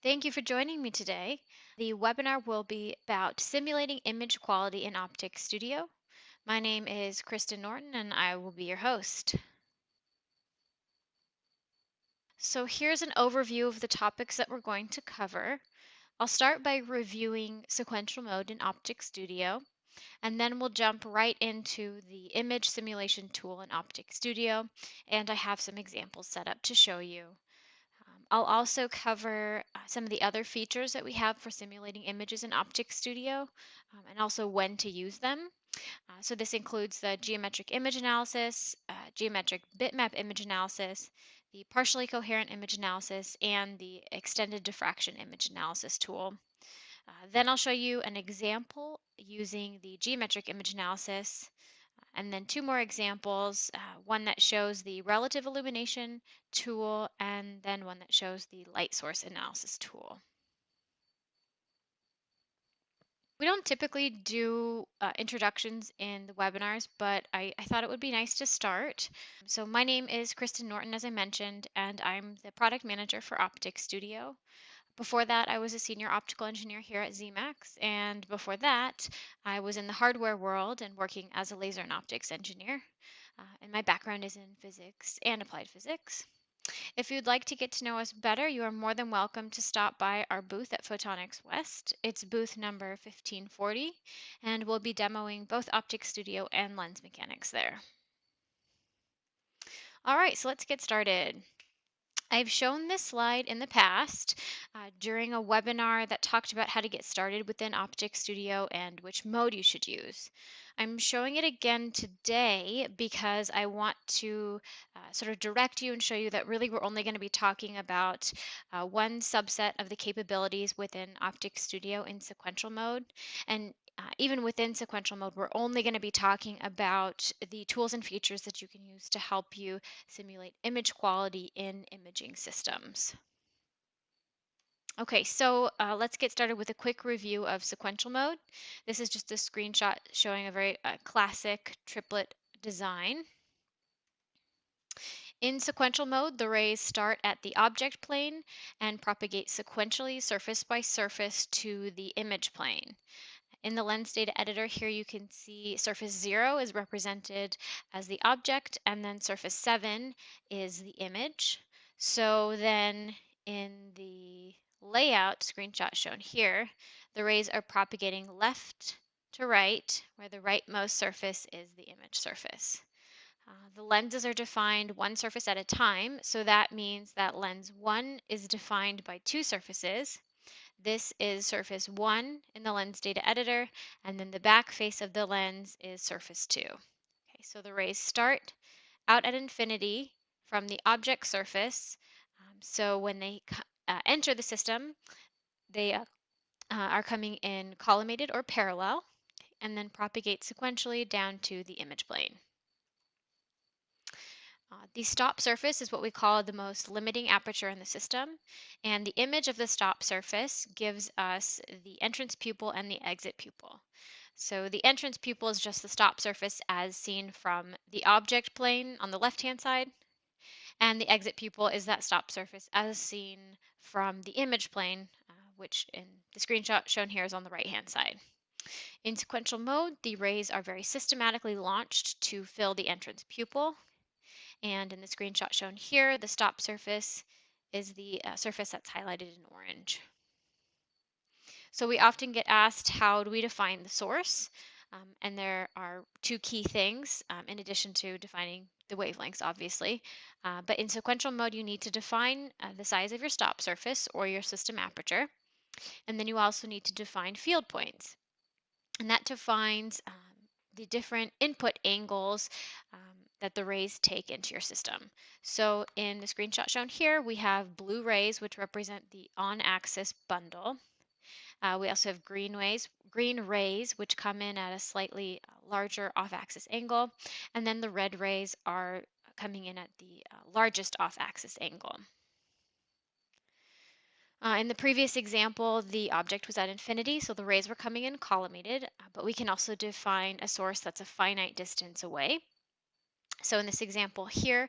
Thank you for joining me today. The webinar will be about simulating image quality in OpticStudio. My name is Kristen Norton and I will be your host. So here's an overview of the topics that we're going to cover. I'll start by reviewing sequential mode in OpticStudio, and then we'll jump right into the image simulation tool in OpticStudio, and I have some examples set up to show you. I'll also cover some of the other features that we have for simulating images in OpticStudio and also when to use them. So this includes the geometric image analysis, geometric bitmap image analysis, the partially coherent image analysis, and the extended diffraction image analysis tool. Then I'll show you an example using the geometric image analysis, and then two more examples, one that shows the relative illumination tool, and then one that shows the light source analysis tool. We don't typically do introductions in the webinars, but I thought it would be nice to start. So my name is Kristen Norton, as I mentioned, and I'm the product manager for OpticStudio. Before that, I was a senior optical engineer here at Zemax, and before that, I was in the hardware world and working as a laser and optics engineer. And my background is in physics and applied physics. If you'd like to get to know us better, you are more than welcome to stop by our booth at Photonics West. It's booth number 1540, and we'll be demoing both OpticStudio and lens mechanics there. All right, so let's get started. I've shown this slide in the past during a webinar that talked about how to get started within OpticStudio and which mode you should use. I'm showing it again today because I want to sort of direct you and show you that really we're only going to be talking about one subset of the capabilities within OpticStudio in sequential mode. And even within sequential mode, we're only going to be talking about the tools and features that you can use to help you simulate image quality in imaging systems. Okay, so let's get started with a quick review of sequential mode. This is just a screenshot showing a very classic triplet design. In sequential mode, the rays start at the object plane and propagate sequentially surface by surface to the image plane. In the lens data editor here, you can see surface 0 is represented as the object, and then surface 7 is the image. So then in the layout screenshot shown here, the rays are propagating left to right, where the rightmost surface is the image surface. The lenses are defined one surface at a time, so that means that lens 1 is defined by two surfaces. This is surface 1 in the lens data editor, and then the back face of the lens is surface 2. Okay, so the rays start out at infinity from the object surface. So when they enter the system, they are coming in collimated or parallel, and then propagate sequentially down to the image plane. The stop surface is what we call the most limiting aperture in the system, and the image of the stop surface gives us the entrance pupil and the exit pupil. So the entrance pupil is just the stop surface as seen from the object plane on the left-hand side, and the exit pupil is that stop surface as seen from the image plane, which in the screenshot shown here is on the right-hand side. In sequential mode, the rays are very systematically launched to fill the entrance pupil. And in the screenshot shown here, the stop surface is the surface that's highlighted in orange. So we often get asked, how do we define the source? And there are two key things in addition to defining the wavelengths, obviously. But in sequential mode, you need to define the size of your stop surface or your system aperture. And then you also need to define field points. And that defines the different input angles that the rays take into your system. So in the screenshot shown here, we have blue rays, which represent the on-axis bundle. We also have green rays, which come in at a slightly larger off-axis angle, and then the red rays are coming in at the largest off-axis angle. In the previous example, the object was at infinity, so the rays were coming in collimated, but we can also define a source that's a finite distance away. So in this example here,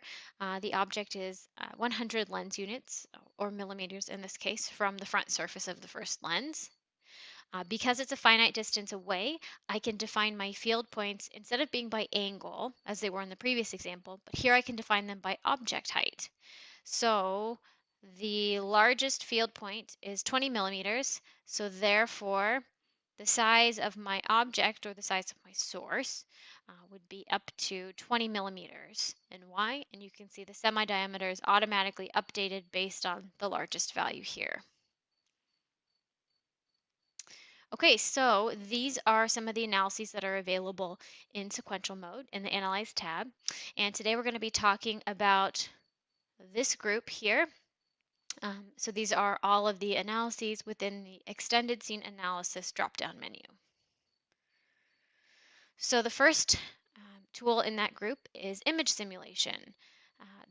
the object is 100 lens units, or millimeters in this case, from the front surface of the first lens. Because it's a finite distance away, I can define my field points instead of being by angle, as they were in the previous example, but here I can define them by object height. So the largest field point is 20 millimeters, so therefore the size of my object, or the size of my source, would be up to 20 millimeters. And why? And you can see the semi-diameter is automatically updated based on the largest value here. Okay, so these are some of the analyses that are available in sequential mode in the Analyze tab. And today we're going to be talking about this group here. So these are all of the analyses within the Extended Scene Analysis drop-down menu. So the first tool in that group is image simulation.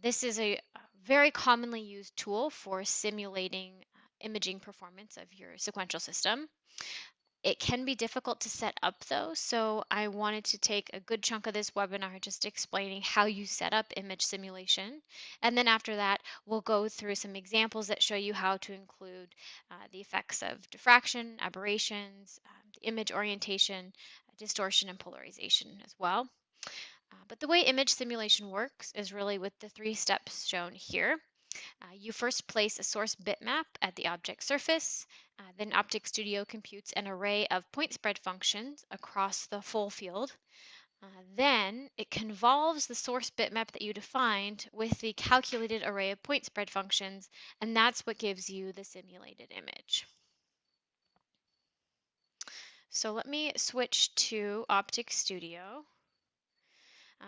This is a very commonly used tool for simulating imaging performance of your sequential system. It can be difficult to set up though, so I wanted to take a good chunk of this webinar just explaining how you set up image simulation. And then after that, we'll go through some examples that show you how to include the effects of diffraction, aberrations, the image orientation, distortion, and polarization as well. But the way image simulation works is really with the 3 steps shown here. You first place a source bitmap at the object surface. Then OpticStudio computes an array of point spread functions across the full field. Then it convolves the source bitmap that you defined with the calculated array of point spread functions, and that's what gives you the simulated image. So let me switch to OpticStudio.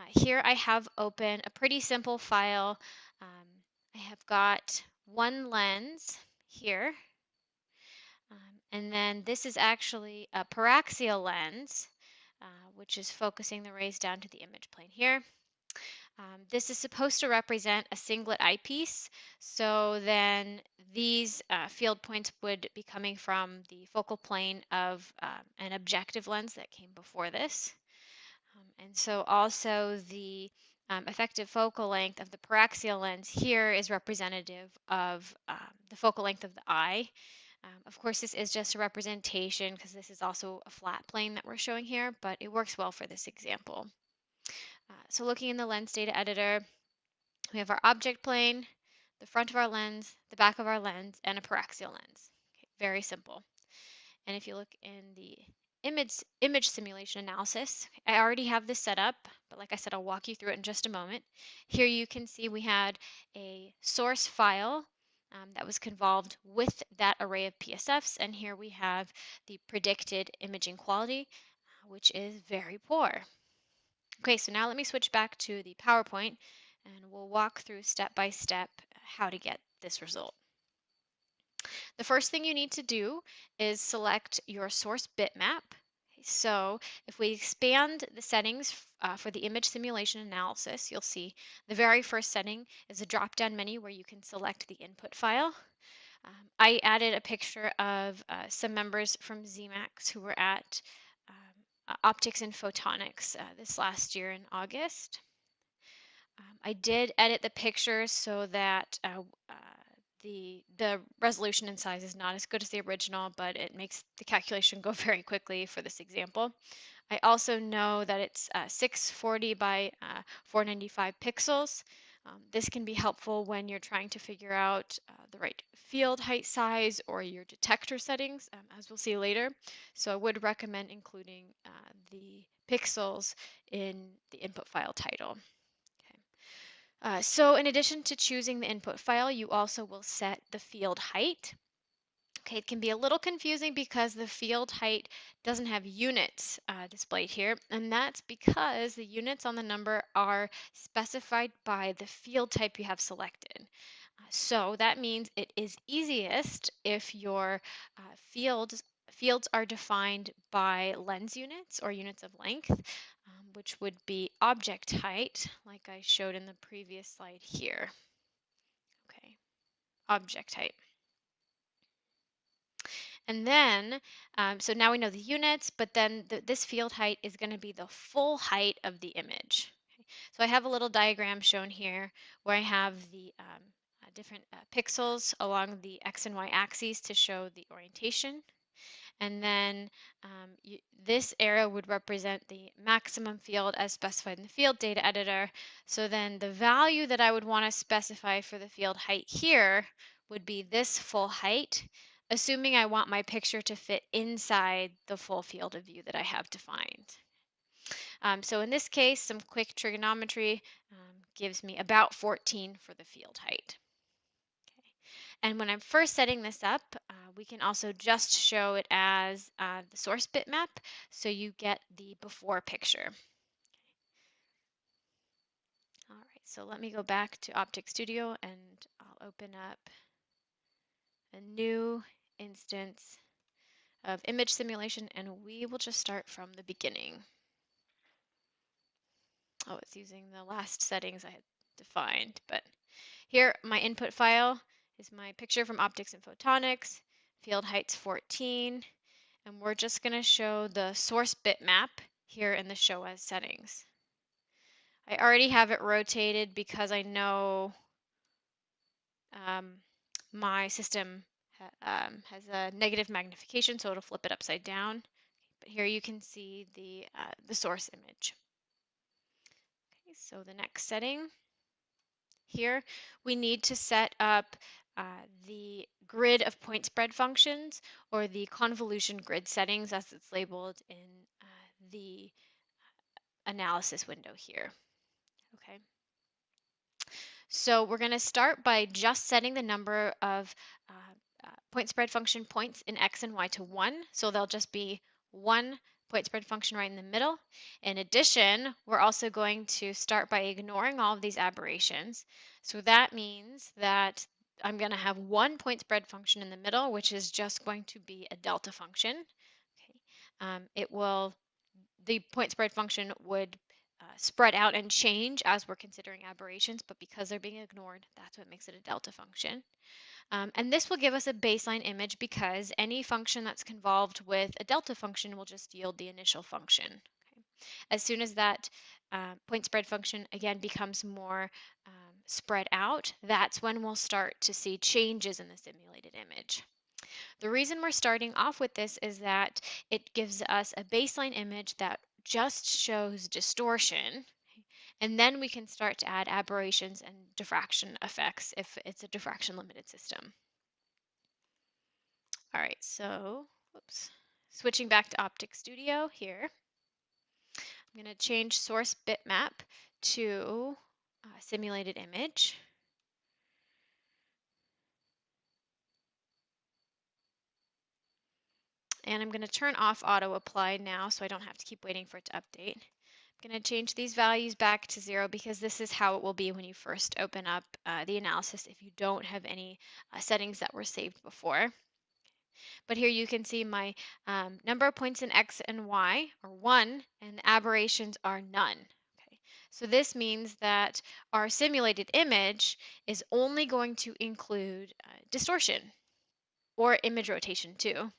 Here I have open a pretty simple file. I have got one lens here, and then this is actually a paraxial lens, which is focusing the rays down to the image plane here. This is supposed to represent a singlet eyepiece, so then these field points would be coming from the focal plane of an objective lens that came before this. And so also the effective focal length of the paraxial lens here is representative of the focal length of the eye. Of course, this is just a representation because this is also a flat plane that we're showing here, but it works well for this example. So looking in the lens data editor, we have our object plane, the front of our lens, the back of our lens, and a paraxial lens. Okay, very simple. And if you look in the image simulation analysis, I already have this set up, but like I said, I'll walk you through it in just a moment. Here you can see we had a source file that was convolved with that array of PSFs, and here we have the predicted imaging quality, which is very poor. Okay, so now let me switch back to the PowerPoint, and we'll walk through step by step how to get this result. The first thing you need to do is select your source bitmap. So if we expand the settings for the image simulation analysis, you'll see the very first setting is a drop-down menu where you can select the input file. I added a picture of some members from Zemax who were at Optics and Photonics this last year in August. I did edit the pictures so that the resolution and size is not as good as the original, but it makes the calculation go very quickly for this example. I also know that it's 640 by 495 pixels. This can be helpful when you're trying to figure out the right field height size or your detector settings, as we'll see later. So I would recommend including the pixels in the input file title. So in addition to choosing the input file, you also will set the field height. Okay, it can be a little confusing because the field height doesn't have units displayed here, and that's because the units on the number are specified by the field type you have selected. So that means it is easiest if your fields are defined by lens units or units of length, which would be object height, like I showed in the previous slide here. Okay, object height. And then, so now we know the units, but then this field height is going to be the full height of the image. So I have a little diagram shown here where I have the different pixels along the X and Y axes to show the orientation. And then this arrow would represent the maximum field as specified in the field data editor. So then the value that I would want to specify for the field height here would be this full height, assuming I want my picture to fit inside the full field of view that I have defined. So in this case, some quick trigonometry gives me about 14 for the field height. And when I'm first setting this up, we can also just show it as the source bitmap, so you get the before picture. All right, so let me go back to OpticStudio and I'll open up a new instance of image simulation, and we will just start from the beginning. Oh, it's using the last settings I had defined, but here my input file is my picture from Optics and Photonics, field height's 14, and we're just going to show the source bitmap here in the show as settings. I already have it rotated because I know my system has a negative magnification, so it'll flip it upside down. But here you can see the source image. Okay, so the next setting here, we need to set up the grid of point spread functions, or the convolution grid settings as it's labeled in the analysis window here. Okay. So we're going to start by just setting the number of point spread function points in X and Y to 1. So there'll just be one point spread function right in the middle. In addition, we're also going to start by ignoring all of these aberrations. So that means that I'm going to have one point spread function in the middle, which is just going to be a delta function. Okay. The point spread function would spread out and change as we're considering aberrations, but because they're being ignored, that's what makes it a delta function. And this will give us a baseline image because any function that's convolved with a delta function will just yield the initial function. Okay. As soon as that point spread function again becomes more spread out, that's when we'll start to see changes in the simulated image. The reason we're starting off with this is that it gives us a baseline image that just shows distortion, and then we can start to add aberrations and diffraction effects if it's a diffraction limited system. All right, so switching back to OpticStudio here, I'm going to change source bitmap to simulated image. And I'm going to turn off auto apply now so I don't have to keep waiting for it to update. I'm going to change these values back to 0 because this is how it will be when you first open up the analysis if you don't have any settings that were saved before. But here you can see my number of points in X and Y are 1 and the aberrations are none. Okay. So this means that our simulated image is only going to include distortion or image rotation too,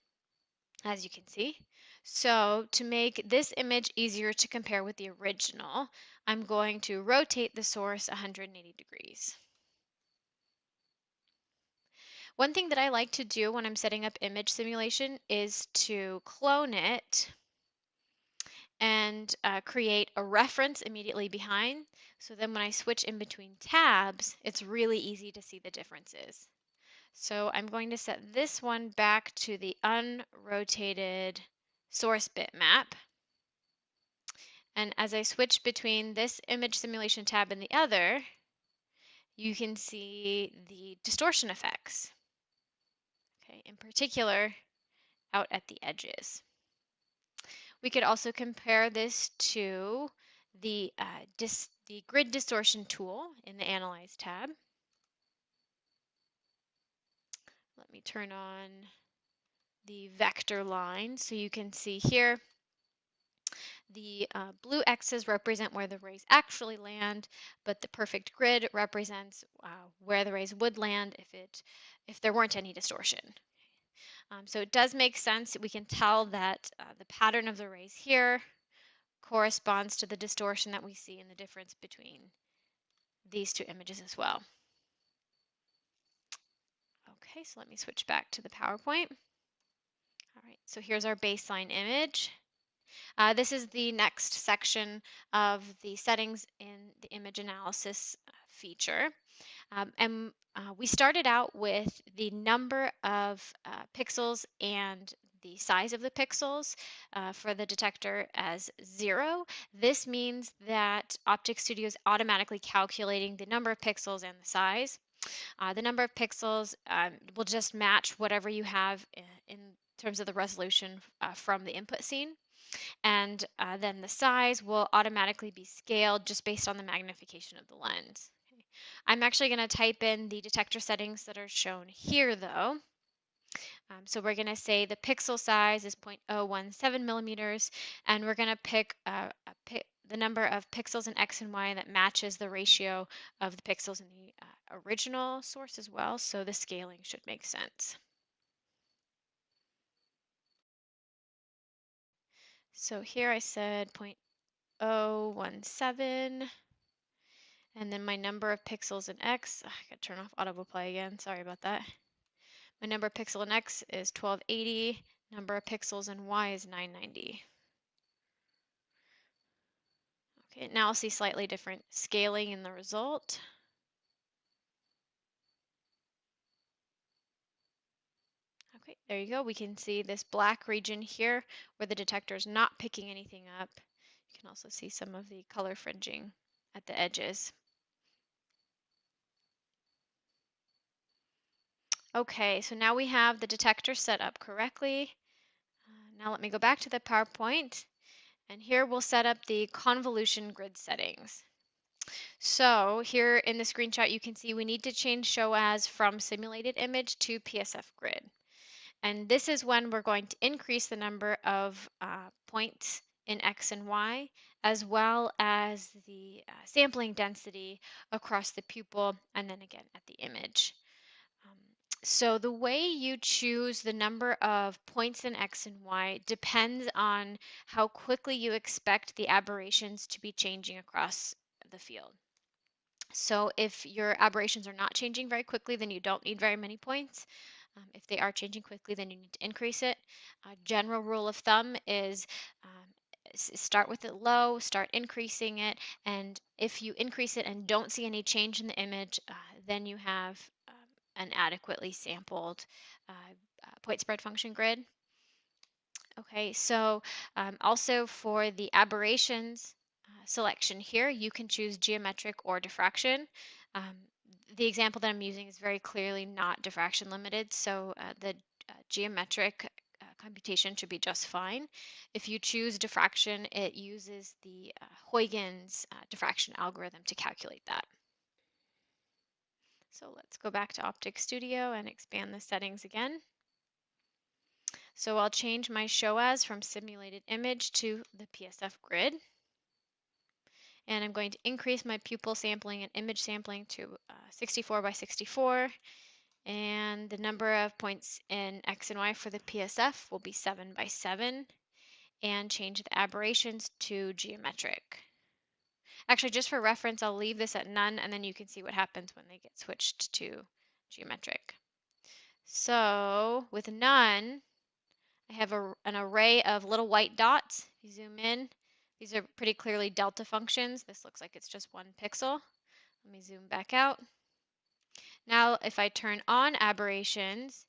as you can see. So to make this image easier to compare with the original, I'm going to rotate the source 180 degrees. One thing that I like to do when I'm setting up image simulation is to clone it and create a reference immediately behind. So then when I switch in between tabs, it's really easy to see the differences. So I'm going to set this one back to the unrotated source bitmap. And as I switch between this image simulation tab and the other, you can see the distortion effects. Okay, in particular, out at the edges. We could also compare this to the grid distortion tool in the Analyze tab. Let me turn on the vector line so you can see here the blue X's represent where the rays actually land, but the perfect grid represents where the rays would land if there weren't any distortion. So it does make sense. We can tell that the pattern of the rays here corresponds to the distortion that we see in the difference between these two images as well. Okay, so let me switch back to the PowerPoint. All right, so here's our baseline image. This is the next section of the settings in the image analysis feature. We started out with the number of pixels and the size of the pixels for the detector as 0. This means that OpticStudio is automatically calculating the number of pixels and the size. The number of pixels will just match whatever you have in terms of the resolution from the input scene. And then the size will automatically be scaled just based on the magnification of the lens. Okay. I'm actually going to type in the detector settings that are shown here though. So we're going to say the pixel size is 0.017 millimeters, and we're going to pick the number of pixels in X and Y that matches the ratio of the pixels in the original source as well, so the scaling should make sense. So here I said 0.017, and then my number of pixels in X, I gotta turn off autoplay again, sorry about that. My number of pixel in X is 1280, number of pixels in Y is 990. Okay, now I'll see slightly different scaling in the result. Okay, there you go. We can see this black region here where the detector is not picking anything up. You can also see some of the color fringing at the edges. Okay, so now we have the detector set up correctly. Now let me go back to the PowerPoint, and here we'll set up the convolution grid settings. So here in the screenshot, you can see we need to change show as from simulated image to PSF grid. And this is when we're going to increase the number of points in X and Y, as well as the sampling density across the pupil, and then again at the image. So the way you choose the number of points in X and Y depends on how quickly you expect the aberrations to be changing across the field. So if your aberrations are not changing very quickly, then you don't need very many points. If they are changing quickly, then you need to increase it. General rule of thumb is start with it low, start increasing it, and if you increase it and don't see any change in the image, then you have an adequately sampled point spread function grid. Okay, so also for the aberrations selection here, you can choose geometric or diffraction. The example that I'm using is very clearly not diffraction limited, so the geometric computation should be just fine. If you choose diffraction, it uses the Huygens diffraction algorithm to calculate that. So let's go back to OpticStudio and expand the settings again. So I'll change my show as from simulated image to the PSF grid. And I'm going to increase my pupil sampling and image sampling to 64 by 64. And the number of points in X and Y for the PSF will be 7 by 7. And change the aberrations to geometric. Actually, just for reference, I'll leave this at none, and then you can see what happens when they get switched to geometric. So with none, I have an array of little white dots. If you zoom in, these are pretty clearly delta functions. This looks like it's just 1 pixel. Let me zoom back out. Now, if I turn on aberrations,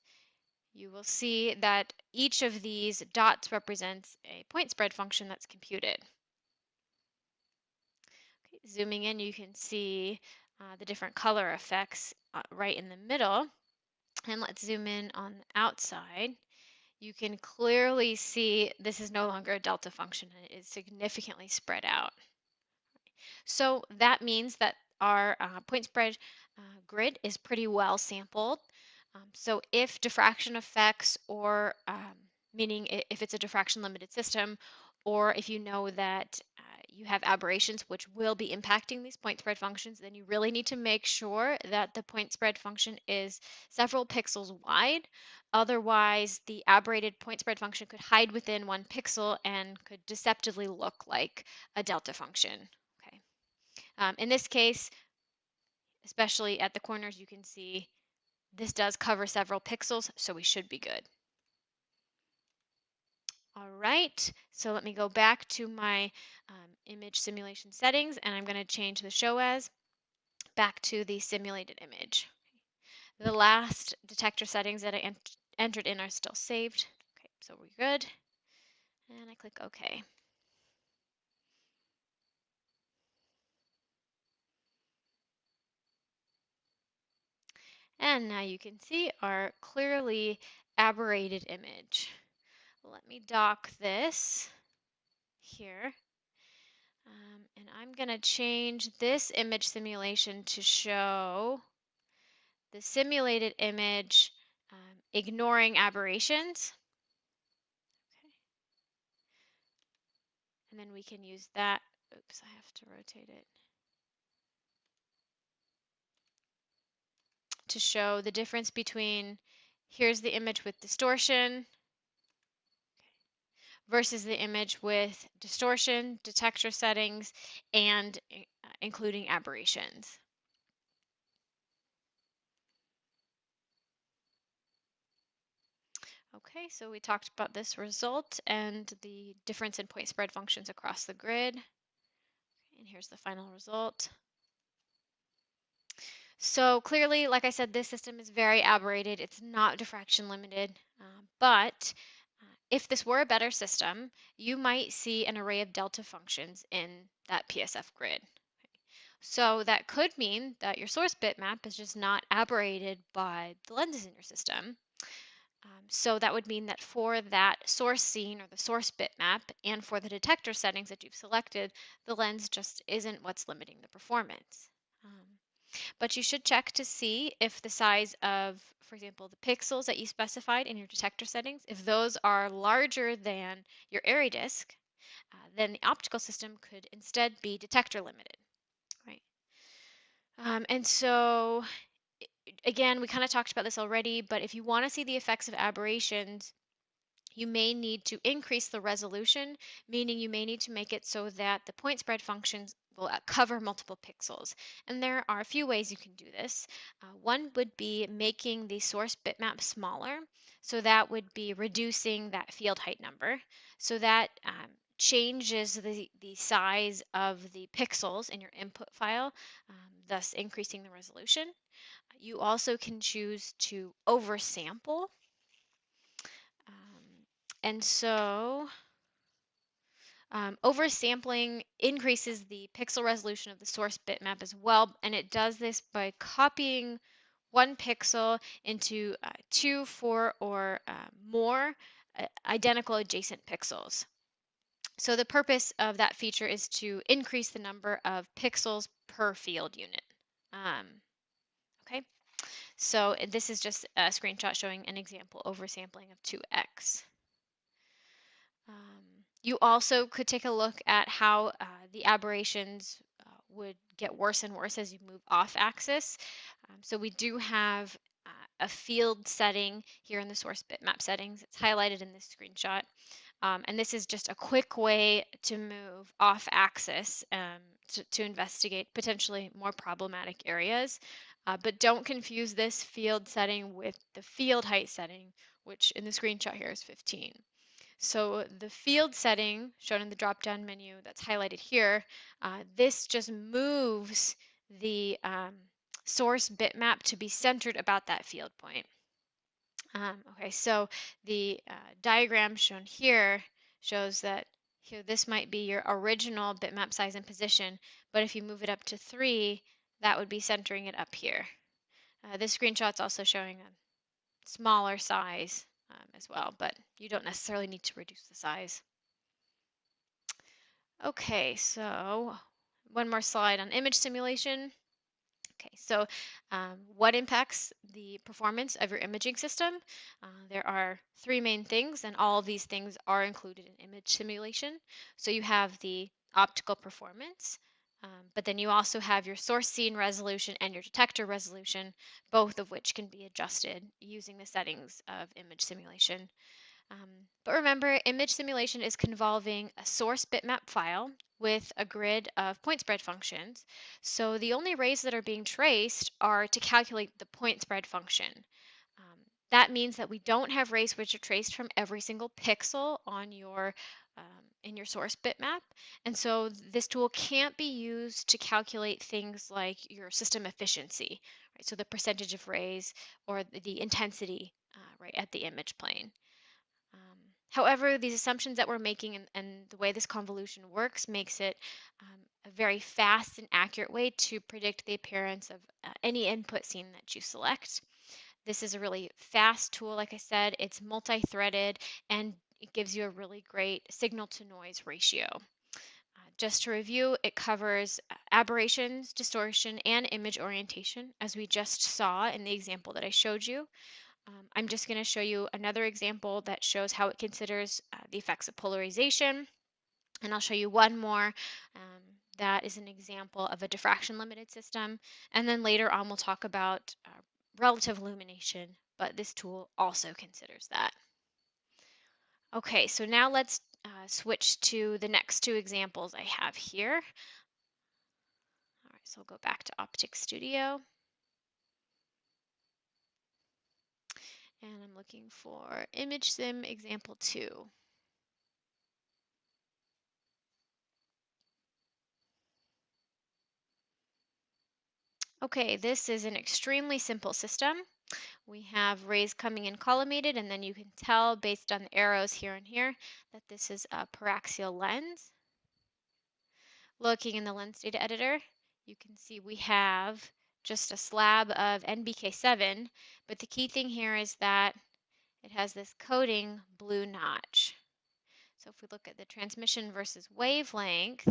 you will see that each of these dots represents a point spread function that's computed. Okay, zooming in, you can see the different color effects right in the middle. And let's zoom in on the outside. You can clearly see this is no longer a delta function, and it is significantly spread out. So that means that our point spread grid is pretty well sampled. So if diffraction effects, or meaning if it's a diffraction limited system, or if you know that you have aberrations which will be impacting these point spread functions, then you really need to make sure that the point spread function is several pixels wide. Otherwise, the aberrated point spread function could hide within 1 pixel and could deceptively look like a delta function. Okay. In this case, especially at the corners, you can see this does cover several pixels, so we should be good. All right, so let me go back to my image simulation settings, and I'm going to change the show as back to the simulated image. The last detector settings that I entered in are still saved. Okay, so we're good. And I click OK. And now you can see our clearly aberrated image. Let me dock this here. And I'm going to change this image simulation to show the simulated image ignoring aberrations. Okay. And then we can use that. Oops, I have to rotate it. To show the difference between here's the image with distortion versus the image with distortion, detector settings, and including aberrations. Okay, so we talked about this result and the difference in point spread functions across the grid. And here's the final result. So clearly, like I said, this system is very aberrated. It's not diffraction limited, but if this were a better system, you might see an array of delta functions in that PSF grid. So that could mean that your source bitmap is just not aberrated by the lenses in your system. So that would mean that for that source scene or the source bitmap and for the detector settings that you've selected, the lens just isn't what's limiting the performance. But you should check to see if the size of, for example, the pixels that you specified in your detector settings, if those are larger than your area disk, then the optical system could instead be detector limited, right? And so, again, we kind of talked about this already, but if you want to see the effects of aberrations, you may need to increase the resolution, meaning you may need to make it so that the point spread functions will cover multiple pixels. And there are a few ways you can do this. One would be making the source bitmap smaller. So that would be reducing that field height number. So that changes the size of the pixels in your input file, thus increasing the resolution. You also can choose to oversample. And so oversampling increases the pixel resolution of the source bitmap as well, and it does this by copying 1 pixel into 2, 4, or more identical adjacent pixels. So the purpose of that feature is to increase the number of pixels per field unit. Okay, so this is just a screenshot showing an example oversampling of 2x. You also could take a look at how the aberrations would get worse and worse as you move off axis. So we do have a field setting here in the source bitmap settings. It's highlighted in this screenshot. And this is just a quick way to move off axis to investigate potentially more problematic areas. But don't confuse this field setting with the field height setting, which in the screenshot here is 15. So the field setting shown in the drop-down menu that's highlighted here, this just moves the source bitmap to be centered about that field point. Okay, so the diagram shown here shows that here this might be your original bitmap size and position, but if you move it up to 3, that would be centering it up here. This screenshot's also showing a smaller size as well, but you don't necessarily need to reduce the size. Okay, so one more slide on image simulation. Okay, so what impacts the performance of your imaging system? There are 3 main things, and all of these things are included in image simulation. So you have the optical performance. But then you also have your source scene resolution and your detector resolution, both of which can be adjusted using the settings of image simulation. But remember, image simulation is convolving a source bitmap file with a grid of point spread functions. So the only rays that are being traced are to calculate the point spread function. Um, that means that we don't have rays which are traced from every single pixel on your in your source bitmap. And so this tool can't be used to calculate things like your system efficiency, right? So the percentage of rays or the intensity right at the image plane. However, these assumptions that we're making and the way this convolution works makes it a very fast and accurate way to predict the appearance of any input scene that you select. This is a really fast tool. Like I said, it's multi-threaded and it gives you a really great signal to noise ratio. Just to review, it covers aberrations, distortion, and image orientation, as we just saw in the example that I showed you. I'm just going to show you another example that shows how it considers the effects of polarization. And I'll show you one more that is an example of a diffraction limited system. And then later on, we'll talk about relative illumination, but this tool also considers that. Okay, so now let's switch to the next two examples I have here. All right, so we'll go back to OpticStudio. And I'm looking for Image Sim example 2. Okay, this is an extremely simple system. We have rays coming in collimated, and then you can tell based on the arrows here and here that this is a paraxial lens. Looking in the lens data editor, you can see we have just a slab of NBK7, but the key thing here is that it has this coding blue notch. So if we look at the transmission versus wavelength,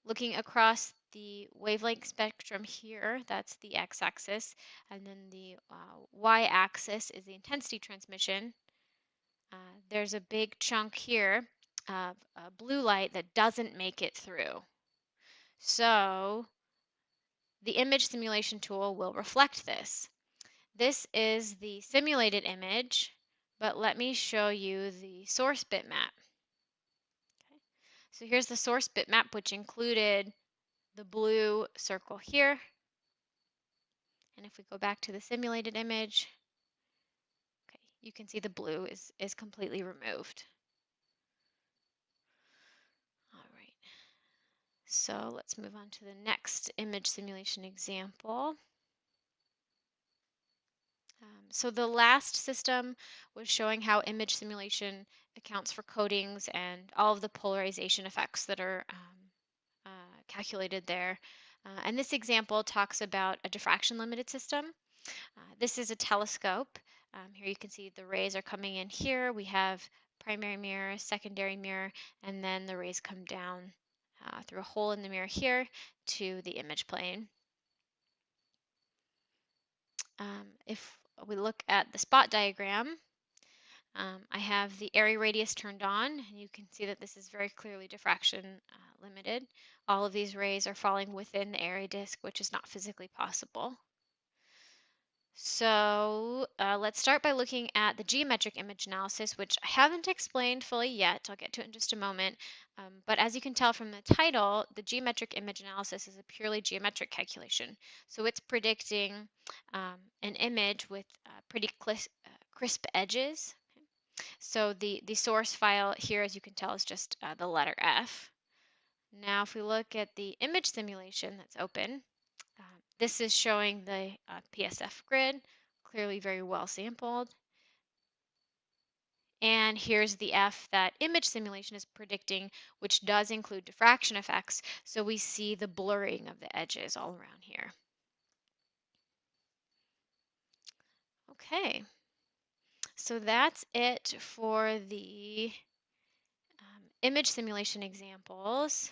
looking across the wavelength spectrum here, that's the x-axis, and then the y-axis is the intensity transmission. There's a big chunk here of blue light that doesn't make it through. So the image simulation tool will reflect this. This is the simulated image, but let me show you the source bitmap. Okay. So here's the source bitmap, which included the blue circle here. And if we go back to the simulated image, okay, you can see the blue is completely removed. All right. So let's move on to the next image simulation example. So the last system was showing how image simulation accounts for coatings and all of the polarization effects that are calculated there. And this example talks about a diffraction limited system. This is a telescope. Here you can see the rays are coming in here. We have primary mirror, secondary mirror, and then the rays come down through a hole in the mirror here to the image plane. If we look at the spot diagram, I have the area radius turned on, and you can see that this is very clearly diffraction limited. All of these rays are falling within the area disk, which is not physically possible. So let's start by looking at the geometric image analysis, which I haven't explained fully yet. I'll get to it in just a moment. But as you can tell from the title, the geometric image analysis is a purely geometric calculation. So it's predicting an image with pretty crisp edges. So the source file here, as you can tell, is just the letter F. Now, if we look at the image simulation that's open, this is showing the PSF grid, clearly very well sampled. And here's the F that image simulation is predicting, which does include diffraction effects. So we see the blurring of the edges all around here. Okay, so that's it for the image simulation examples.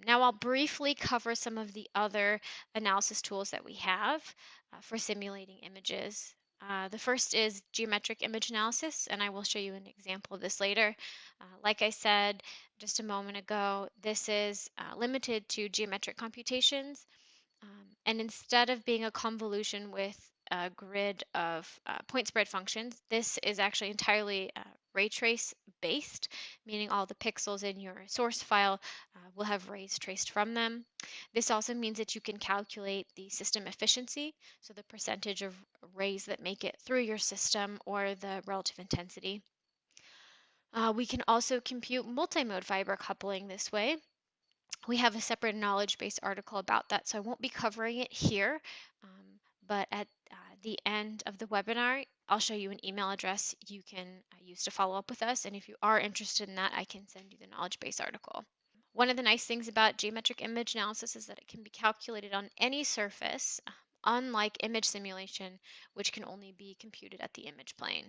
Now I'll briefly cover some of the other analysis tools that we have for simulating images. The first is geometric image analysis, and I will show you an example of this later. Like I said just a moment ago, this is limited to geometric computations. And instead of being a convolution with a grid of point spread functions, this is actually entirely ray trace based, meaning all the pixels in your source file will have rays traced from them. This also means that you can calculate the system efficiency, so the percentage of rays that make it through your system or the relative intensity. We can also compute multimode fiber coupling this way. We have a separate knowledge base article about that, so I won't be covering it here, but at the end of the webinar, I'll show you an email address you can use to follow up with us, and if you are interested in that, I can send you the knowledge base article. One of the nice things about geometric image analysis is that it can be calculated on any surface, unlike image simulation, which can only be computed at the image plane.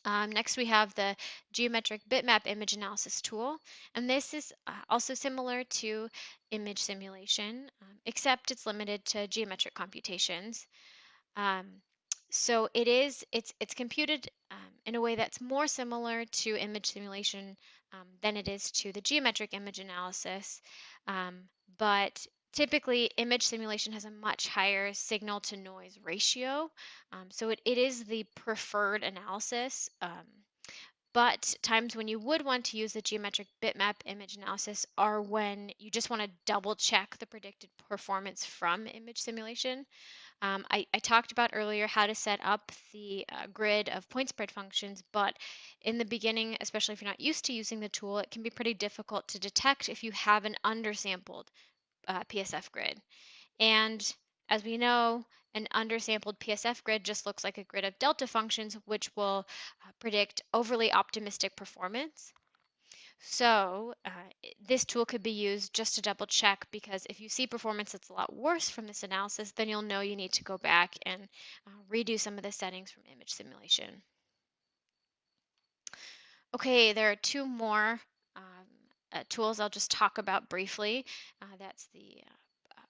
Next, we have the geometric bitmap image analysis tool, and this is also similar to image simulation, except it's limited to geometric computations. Um, so it's computed in a way that's more similar to image simulation than it is to the geometric image analysis, but typically image simulation has a much higher signal to noise ratio, so it is the preferred analysis. But times when you would want to use the geometric bitmap image analysis are when you just want to double check the predicted performance from image simulation. I talked about earlier how to set up the grid of point spread functions, but in the beginning, especially if you're not used to using the tool, it can be pretty difficult to detect if you have an undersampled PSF grid. And as we know, an undersampled PSF grid just looks like a grid of delta functions, which will predict overly optimistic performance. So this tool could be used just to double check, because if you see performance that's a lot worse from this analysis, then you'll know you need to go back and redo some of the settings from image simulation. Okay, there are two more tools I'll just talk about briefly. That's the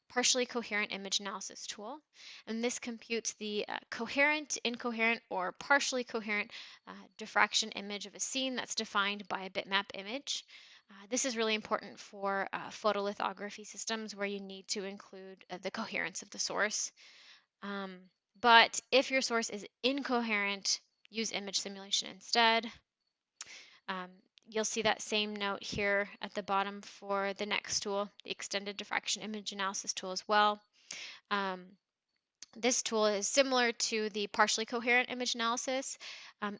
partially coherent image analysis tool, and this computes the coherent, incoherent, or partially coherent diffraction image of a scene that's defined by a bitmap image. This is really important for photolithography systems where you need to include the coherence of the source. Um, but if your source is incoherent, use image simulation instead. Um, you'll see that same note here at the bottom for the next tool, the extended diffraction image analysis tool as well. Um, this tool is similar to the partially coherent image analysis,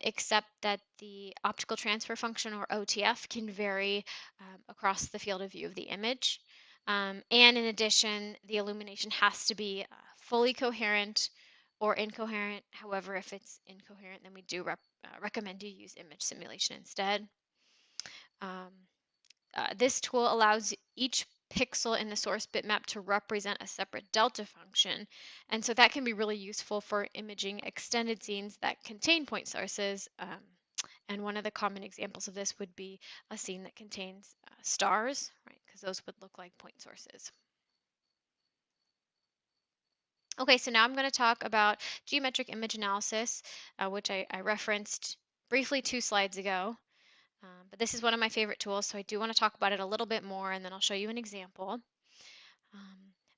except that the optical transfer function, or OTF, can vary across the field of view of the image. And in addition, the illumination has to be fully coherent or incoherent. However, if it's incoherent, then we do recommend you use image simulation instead. Um, this tool allows each pixel in the source bitmap to represent a separate delta function, and so that can be really useful for imaging extended scenes that contain point sources. And one of the common examples of this would be a scene that contains stars, right? Because those would look like point sources. Okay, so now I'm going to talk about geometric image analysis, which I referenced briefly 2 slides ago. But this is one of my favorite tools, so I do want to talk about it a little bit more, and then I'll show you an example.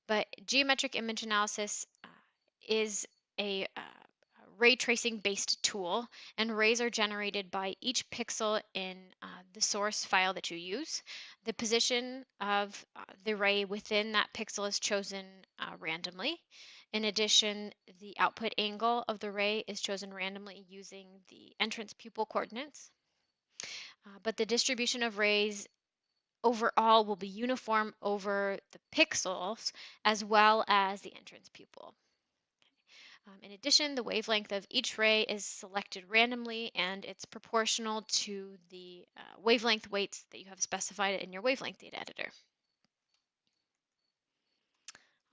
But geometric image analysis is a ray tracing based tool, and rays are generated by each pixel in the source file that you use. The position of the ray within that pixel is chosen randomly. In addition, the output angle of the ray is chosen randomly using the entrance pupil coordinates. But the distribution of rays overall will be uniform over the pixels as well as the entrance pupil. In addition, the wavelength of each ray is selected randomly, and it's proportional to the wavelength weights that you have specified in your wavelength data editor.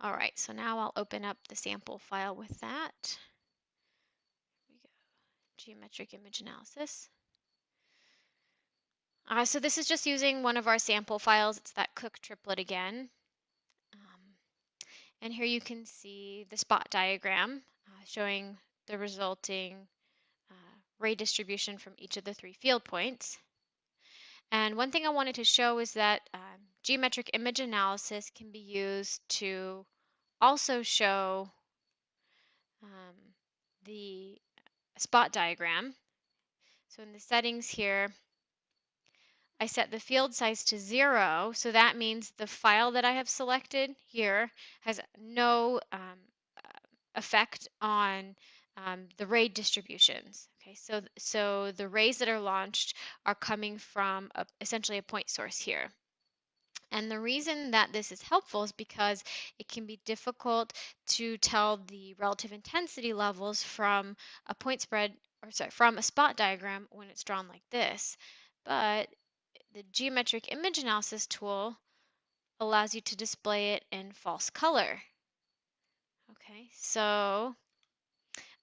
All right, so now I'll open up the sample file with that. Here we go, geometric image analysis. So this is just using one of our sample files. It's that Cook triplet again. And here you can see the spot diagram showing the resulting ray distribution from each of the 3 field points. And one thing I wanted to show is that geometric image analysis can be used to also show the spot diagram. So in the settings here, I set the field size to 0, so that means the file that I have selected here has no effect on the ray distributions. Okay, so the rays that are launched are coming from essentially a point source here. And the reason that this is helpful is because it can be difficult to tell the relative intensity levels from a point spread, or sorry, from a spot diagram when it's drawn like this. But the geometric image analysis tool allows you to display it in false color. Okay, so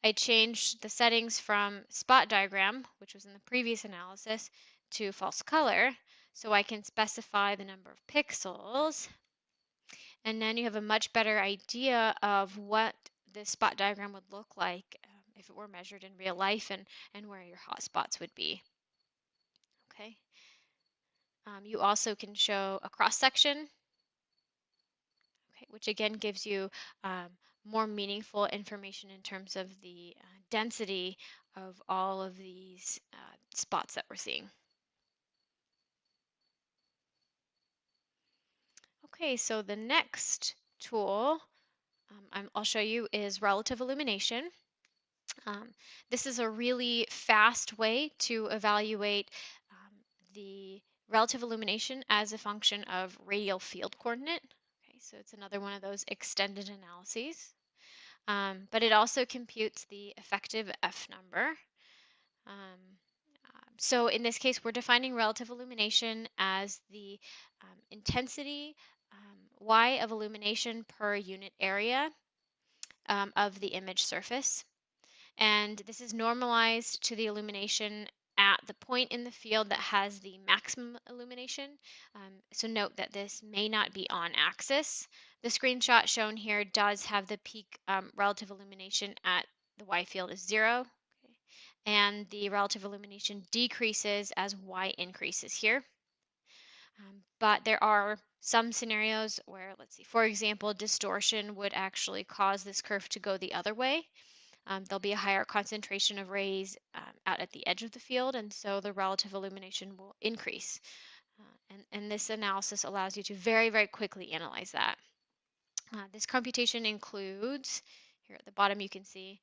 I changed the settings from spot diagram, which was in the previous analysis, to false color, so I can specify the number of pixels, and then you have a much better idea of what the spot diagram would look like if it were measured in real life, and where your hot spots would be. Okay. You also can show a cross section, okay, which again gives you more meaningful information in terms of the density of all of these spots that we're seeing. Okay, so the next tool I'll show you is relative illumination. This is a really fast way to evaluate the relative illumination as a function of radial field coordinate. Okay, so it's another one of those extended analyses. But it also computes the effective F number. So in this case, we're defining relative illumination as the intensity Y of illumination per unit area of the image surface. And this is normalized to the illumination at the point in the field that has the maximum illumination. So note that this may not be on axis. The screenshot shown here does have the peak relative illumination at the Y field is 0. Okay. And the relative illumination decreases as Y increases here. But there are some scenarios where, let's see, for example, distortion would actually cause this curve to go the other way. There'll be a higher concentration of rays out at the edge of the field, and so the relative illumination will increase. And this analysis allows you to very, very quickly analyze that. This computation includes, here at the bottom you can see,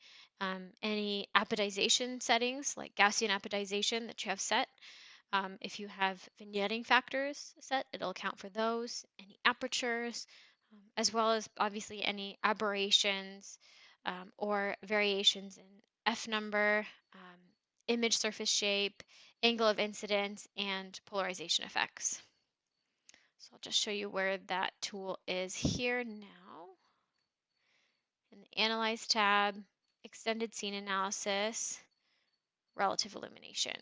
any apodization settings, like Gaussian apodization that you have set. If you have vignetting factors set, it'll account for those, any apertures, as well as obviously any aberrations or variations in F number, image surface shape, angle of incidence, and polarization effects. So I'll just show you where that tool is here now. In the Analyze tab, Extended Scene Analysis, Relative Illumination.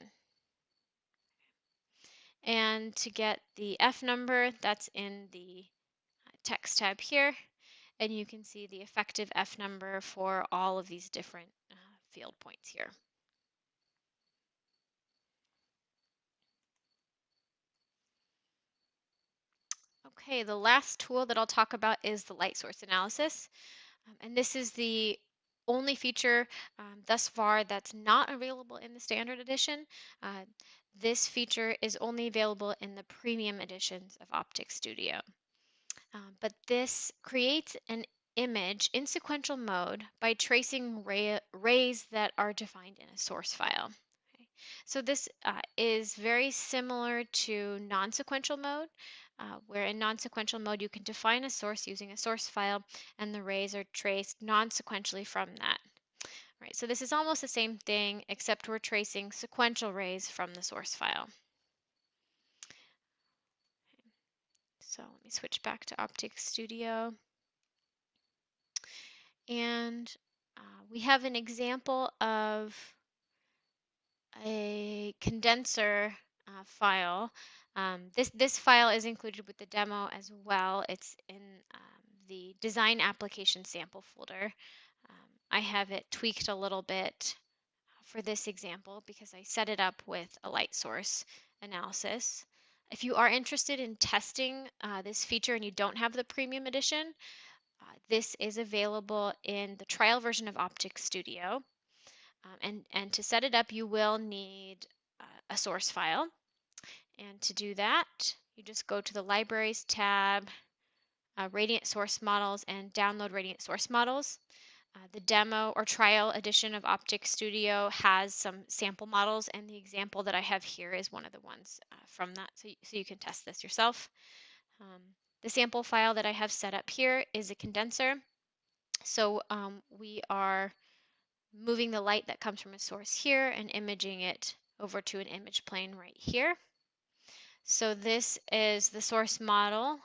And to get the F number, that's in the Text tab here, and you can see the effective F number for all of these different field points here. Okay, the last tool that I'll talk about is the light source analysis. And this is the only feature thus far that's not available in the standard edition. This feature is only available in the premium editions of OpticStudio. But this creates an image in sequential mode by tracing rays that are defined in a source file. Okay. So this is very similar to non-sequential mode, where in non-sequential mode you can define a source using a source file and the rays are traced non-sequentially from that. Right, so this is almost the same thing, except we're tracing sequential rays from the source file. So let me switch back to OpticStudio. And we have an example of a condenser file. This file is included with the demo as well. It's in the design application sample folder. I have it tweaked a little bit for this example because I set it up with a light source analysis. If you are interested in testing this feature and you don't have the premium edition, this is available in the trial version of OpticStudio. And to set it up, you will need a source file. And to do that, you just go to the Libraries tab, Radiant Source Models, and download Radiant Source Models. The demo or trial edition of OpticStudio has some sample models, and the example that I have here is one of the ones from that, so you can test this yourself. The sample file that I have set up here is a condenser. So we are moving the light that comes from a source here and imaging it over to an image plane right here. So this is the source model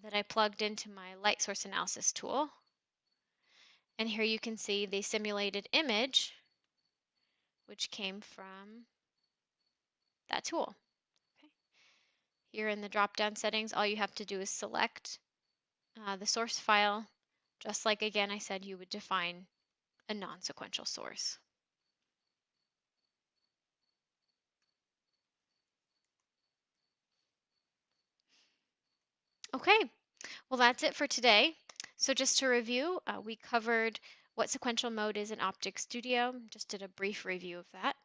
that I plugged into my light source analysis tool. And here you can see the simulated image, which came from that tool. Okay. Here in the drop-down settings, all you have to do is select the source file, just like, again, I said you would define a non-sequential source. Okay, well, that's it for today. So just to review, we covered what sequential mode is in OpticStudio, just did a brief review of that.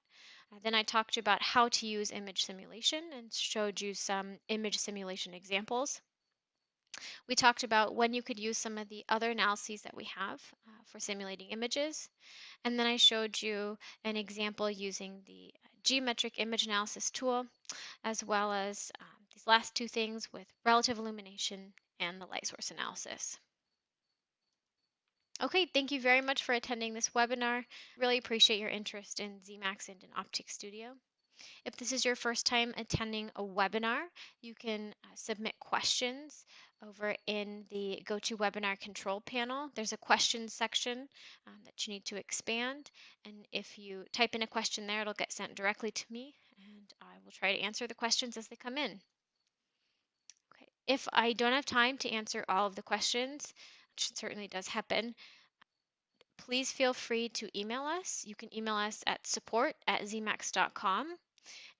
Then I talked about how to use image simulation and showed you some image simulation examples. We talked about when you could use some of the other analyses that we have for simulating images. And then I showed you an example using the geometric image analysis tool, as well as these last two things with relative illumination and the light source analysis. Okay, thank you very much for attending this webinar. Really appreciate your interest in Zemax and in OpticStudio. If this is your first time attending a webinar, you can submit questions over in the GoToWebinar control panel. There's a questions section that you need to expand. And if you type in a question there, it'll get sent directly to me, and I will try to answer the questions as they come in. Okay. If I don't have time to answer all of the questions, which certainly does happen, please feel free to email us. You can email us at support@zemax.com.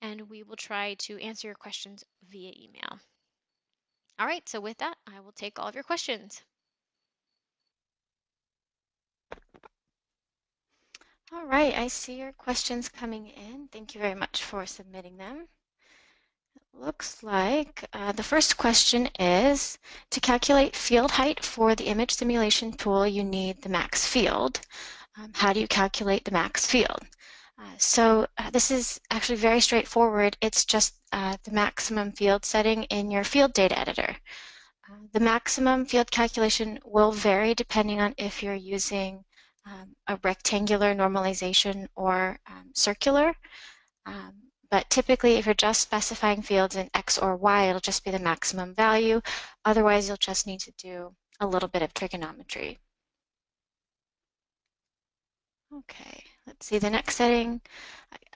and we will try to answer your questions via email. All right, so with that, I will take all of your questions. All right, I see your questions coming in. Thank you very much for submitting them. It looks like the first question is, to calculate field height for the image simulation tool, you need the max field. How do you calculate the max field? So this is actually very straightforward. It's just the maximum field setting in your field data editor. The maximum field calculation will vary depending on if you're using a rectangular normalization or circular. But typically, if you're just specifying fields in X or Y, it'll just be the maximum value. Otherwise, you'll just need to do a little bit of trigonometry. Okay, let's see, the next setting,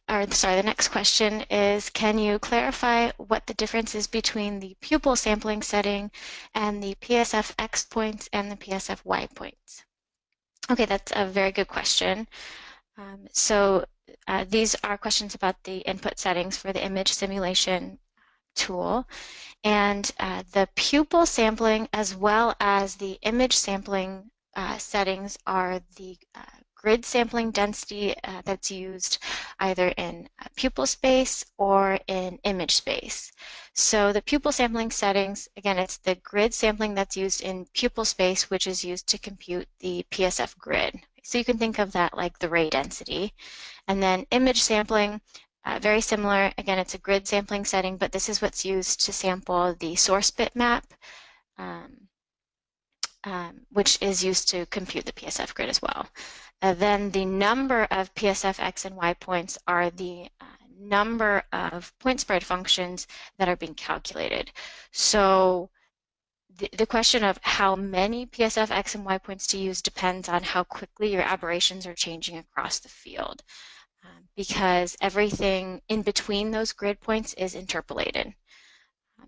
or sorry, the next question is, can you clarify what the difference is between the pupil sampling setting and the PSF X points and the PSF Y points? Okay, that's a very good question. These are questions about the input settings for the image simulation tool. And the pupil sampling as well as the image sampling settings are the grid sampling density that's used either in pupil space or in image space. So the pupil sampling settings, again, it's the grid sampling that's used in pupil space, which is used to compute the PSF grid. So you can think of that like the ray density. And then image sampling, very similar. Again, it's a grid sampling setting, but this is what's used to sample the source bitmap, which is used to compute the PSF grid as well. Then the number of PSF X and Y points are the number of point spread functions that are being calculated. So the question of how many PSF X and Y points to use depends on how quickly your aberrations are changing across the field, because everything in between those grid points is interpolated.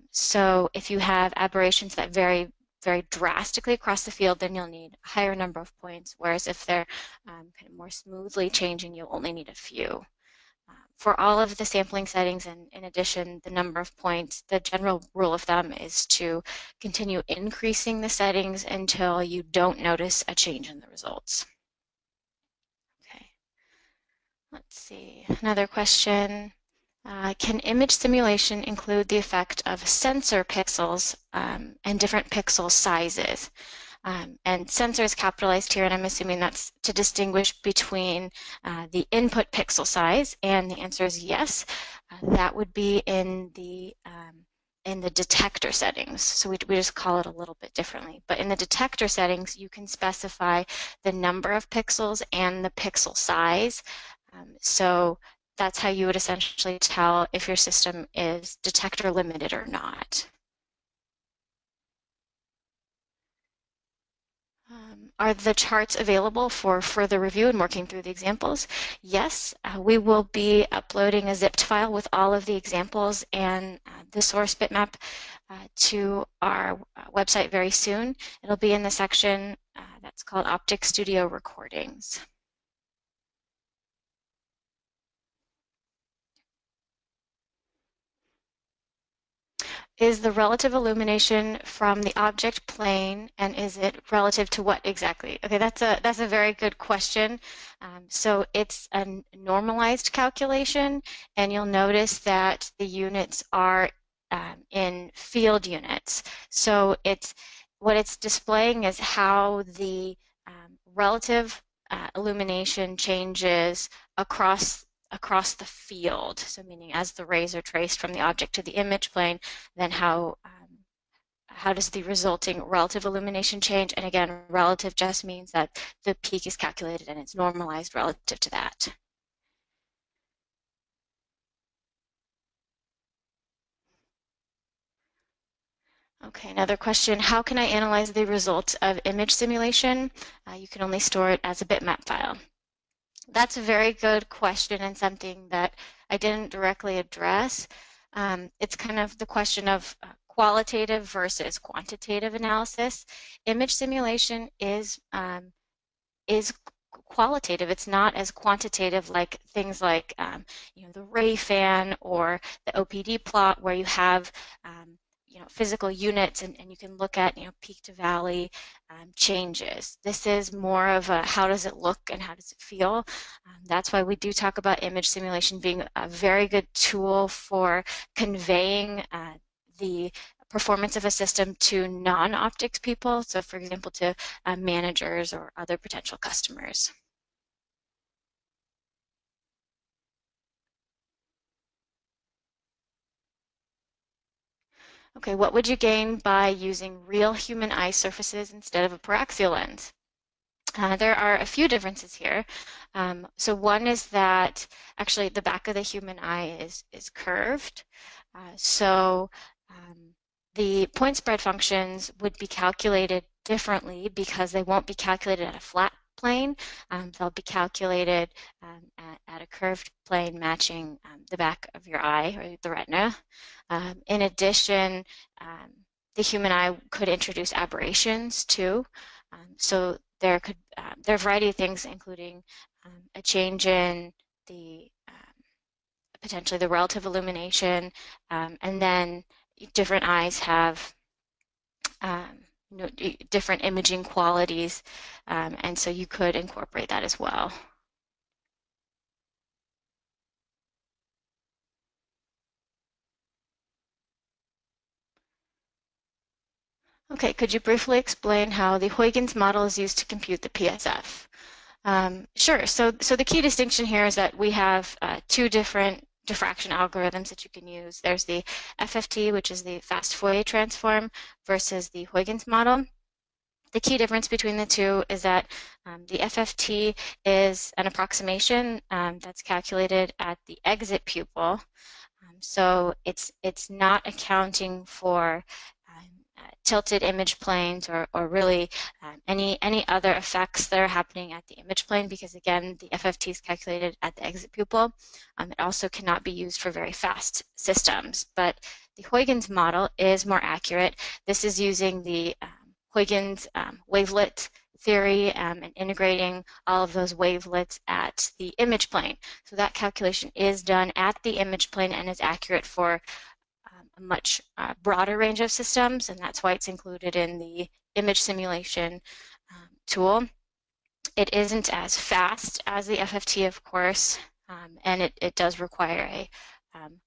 So if you have aberrations that vary very drastically across the field, then you'll need a higher number of points, whereas if they're kind of more smoothly changing, you'll only need a few. For all of the sampling settings, and in addition, the number of points, the general rule of thumb is to continue increasing the settings until you don't notice a change in the results. Okay, let's see, another question. Can image simulation include the effect of sensor pixels and different pixel sizes? And sensor is capitalized here, and I'm assuming that's to distinguish between the input pixel size, and the answer is yes. That would be in the detector settings. So we just call it a little bit differently. But in the detector settings, you can specify the number of pixels and the pixel size. So that's how you would essentially tell if your system is detector limited or not. Are the charts available for further review and working through the examples? Yes, we will be uploading a zipped file with all of the examples and the source bitmap to our website very soon. It'll be in the section that's called OpticStudio Recordings. Is the relative illumination from the object plane, and is it relative to what exactly? Okay, that's a very good question. So it's a normalized calculation, and you'll notice that the units are in field units. So what it's displaying is how the relative illumination changes across the field. So meaning as the rays are traced from the object to the image plane, then how does the resulting relative illumination change? And again, relative just means that the peak is calculated and it's normalized relative to that. Okay, another question. How can I analyze the results of image simulation? You can only store it as a bitmap file. That's a very good question and something that I didn't directly address. It's kind of the question of qualitative versus quantitative analysis. Image simulation is qualitative. It's not as quantitative like things like the ray fan or the OPD plot, where you have physical units and you can look at peak to valley changes. This is more of a how does it look and how does it feel. That's why we do talk about image simulation being a very good tool for conveying the performance of a system to non-optics people. So for example, to managers or other potential customers. Okay, what would you gain by using real human eye surfaces instead of a paraxial lens? There are a few differences here. So one is that actually the back of the human eye is curved. So the point spread functions would be calculated differently because they won't be calculated at a flat plane. They'll be calculated at a curved plane matching the back of your eye or the retina. In addition, the human eye could introduce aberrations too. So there are a variety of things, including a change in the potentially the relative illumination, and then different eyes have different imaging qualities, and so you could incorporate that as well. Okay, could you briefly explain how the Huygens model is used to compute the PSF? Sure. So the key distinction here is that we have two different diffraction algorithms that you can use. There's the FFT, which is the fast Fourier transform, versus the Huygens model. The key difference between the two is that the FFT is an approximation that's calculated at the exit pupil. So it's not accounting for tilted image planes or really any other effects that are happening at the image plane, because again, the FFT is calculated at the exit pupil. It also cannot be used for very fast systems, but the Huygens model is more accurate. This is using the Huygens wavelet theory and integrating all of those wavelets at the image plane. So that calculation is done at the image plane and is accurate for a much broader range of systems, and that's why it's included in the image simulation tool. It isn't as fast as the FFT, of course, and it does require a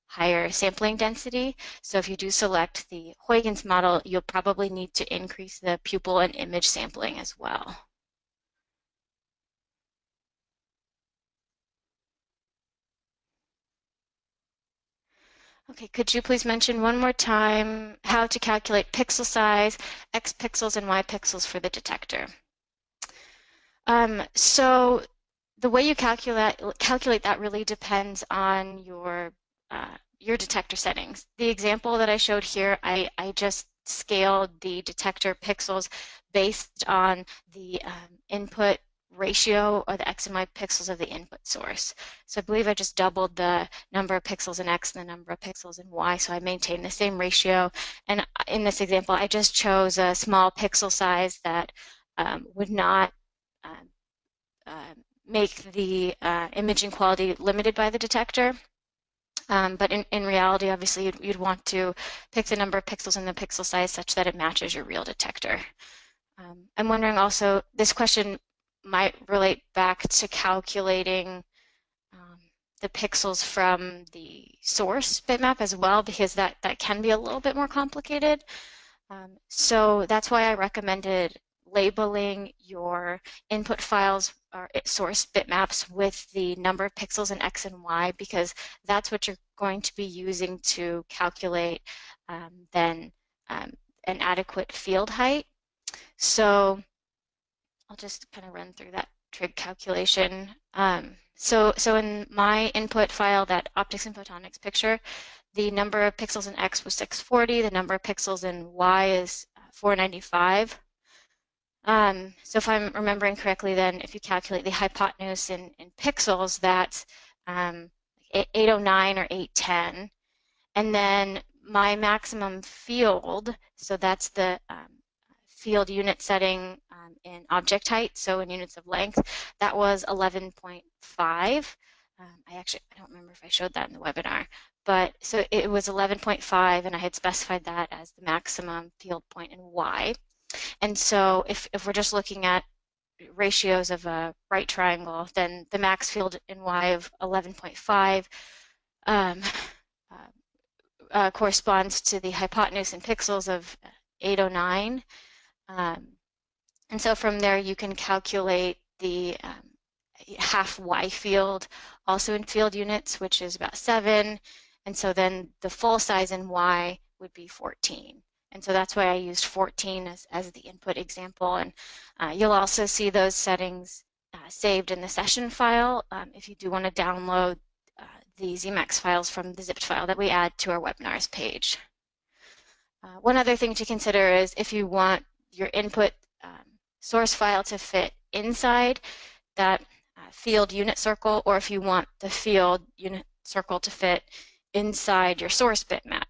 higher sampling density. So if you do select the Huygens model, you'll probably need to increase the pupil and image sampling as well. Okay, could you please mention one more time how to calculate pixel size, X pixels and Y pixels for the detector? So the way you calculate that really depends on your detector settings. The example that I showed here, I just scaled the detector pixels based on the input ratio or the X and Y pixels of the input source. So I believe I just doubled the number of pixels in X and the number of pixels in Y, so I maintained the same ratio. And in this example, I just chose a small pixel size that would not make the imaging quality limited by the detector. But in reality, obviously, you'd want to pick the number of pixels and the pixel size such that it matches your real detector. I'm wondering also, this question might relate back to calculating the pixels from the source bitmap as well, because that can be a little bit more complicated. So that's why I recommended labeling your input files or source bitmaps with the number of pixels in X and Y, because that's what you're going to be using to calculate then an adequate field height. So I'll just kind of run through that trig calculation. So in my input file, that optics and photonics picture, the number of pixels in X was 640, the number of pixels in Y is 495. So if I'm remembering correctly, then if you calculate the hypotenuse in pixels, that's 809 or 810. And then my maximum field, so that's the field unit setting in object height, so in units of length, that was 11.5. I don't remember if I showed that in the webinar, but so it was 11.5, and I had specified that as the maximum field point in Y. And so if we're just looking at ratios of a right triangle, then the max field in Y of 11.5 corresponds to the hypotenuse in pixels of 809. And so from there you can calculate the half Y field also in field units, which is about 7. And so then the full size in Y would be 14. And so that's why I used 14 as the input example. And you'll also see those settings saved in the session file if you do want to download the Zemax files from the zipped file that we add to our webinars page. One other thing to consider is if you want your input source file to fit inside that field unit circle, or if you want the field unit circle to fit inside your source bitmap.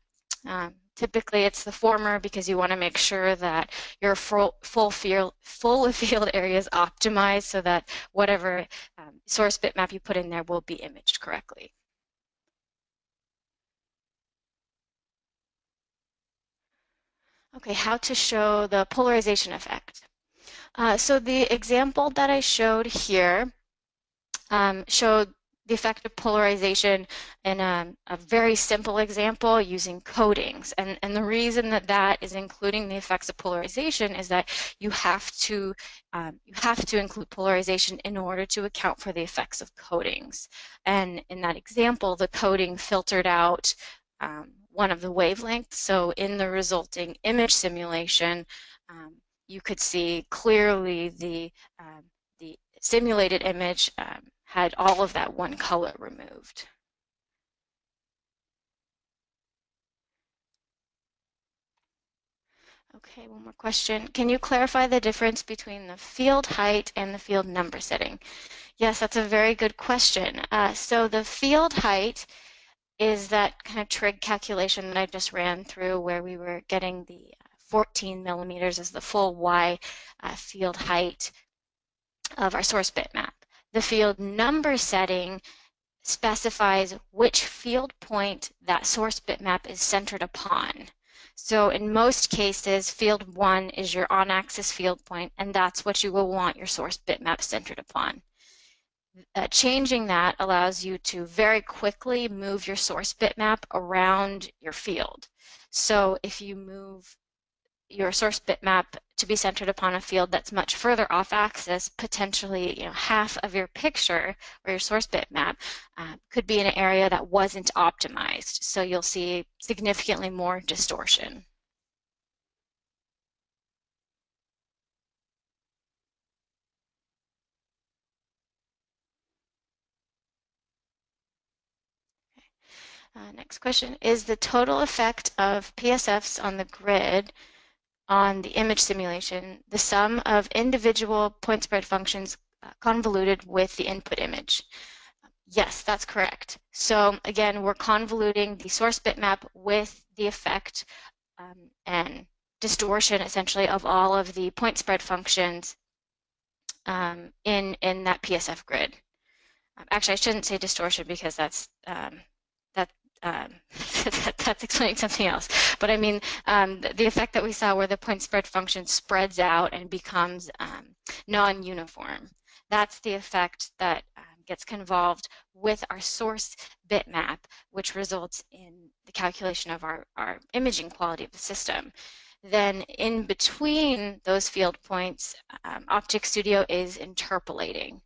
Typically it's the former because you want to make sure that your full field area is optimized so that whatever source bitmap you put in there will be imaged correctly. Okay, how to show the polarization effect. So the example that I showed here showed the effect of polarization in a very simple example using coatings. And the reason that that is including the effects of polarization is that you have to include polarization in order to account for the effects of coatings. And in that example, the coating filtered out one of the wavelengths. So in the resulting image simulation, you could see clearly the simulated image had all of that one color removed. Okay, one more question. Can you clarify the difference between the field height and the field number setting? Yes, that's a very good question. So the field height is that kind of trig calculation that I just ran through where we were getting the 14 millimeters is the full Y field height of our source bitmap. The field number setting specifies which field point that source bitmap is centered upon. So in most cases, field 1 is your on-axis field point, and that's what you will want your source bitmap centered upon. Changing that allows you to very quickly move your source bitmap around your field. So if you move your source bitmap to be centered upon a field that's much further off axis, potentially half of your picture or your source bitmap could be in an area that wasn't optimized. So you'll see significantly more distortion. Next question, is the total effect of PSFs on the grid on the image simulation the sum of individual point spread functions convoluted with the input image? Yes, that's correct. So again, we're convoluting the source bitmap with the effect and distortion essentially of all of the point spread functions in that PSF grid. Actually, I shouldn't say distortion because that's that's explaining something else. But I mean, the effect that we saw where the point spread function spreads out and becomes non-uniform. That's the effect that gets convolved with our source bitmap, which results in the calculation of our imaging quality of the system. Then in between those field points, OpticStudio is interpolating.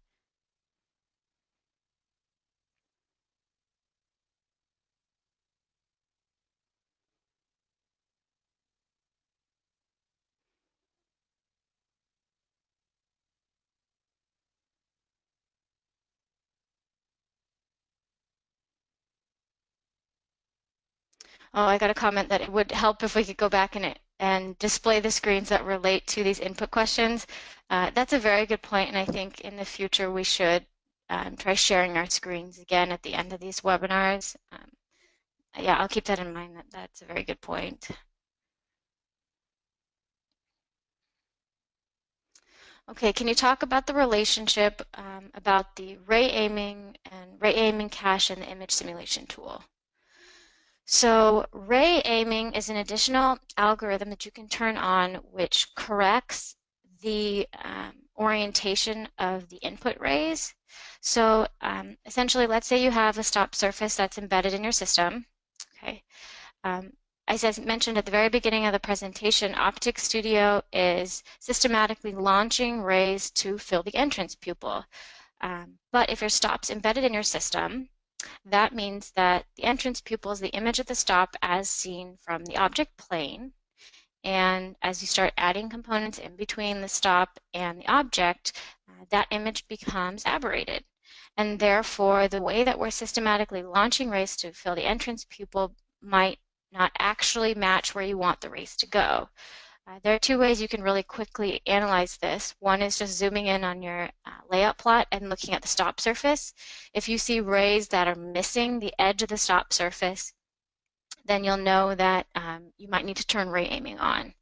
Oh, I got a comment that it would help if we could go back and display the screens that relate to these input questions. That's a very good point, and I think in the future we should try sharing our screens again at the end of these webinars. Yeah, I'll keep that in mind. That's a very good point. Okay, can you talk about the relationship about the ray aiming and ray aiming cache and the image simulation tool? So ray aiming is an additional algorithm that you can turn on which corrects the orientation of the input rays. So essentially, let's say you have a stop surface that's embedded in your system. Okay. As I mentioned at the very beginning of the presentation, OpticStudio is systematically launching rays to fill the entrance pupil. But if your stop's embedded in your system, that means that the entrance pupil is the image of the stop as seen from the object plane. And as you start adding components in between the stop and the object, that image becomes aberrated. And therefore, the way that we're systematically launching rays to fill the entrance pupil might not actually match where you want the rays to go. There are two ways you can really quickly analyze this. One is just zooming in on your layout plot and looking at the stop surface. If you see rays that are missing the edge of the stop surface, then you'll know that you might need to turn ray aiming on.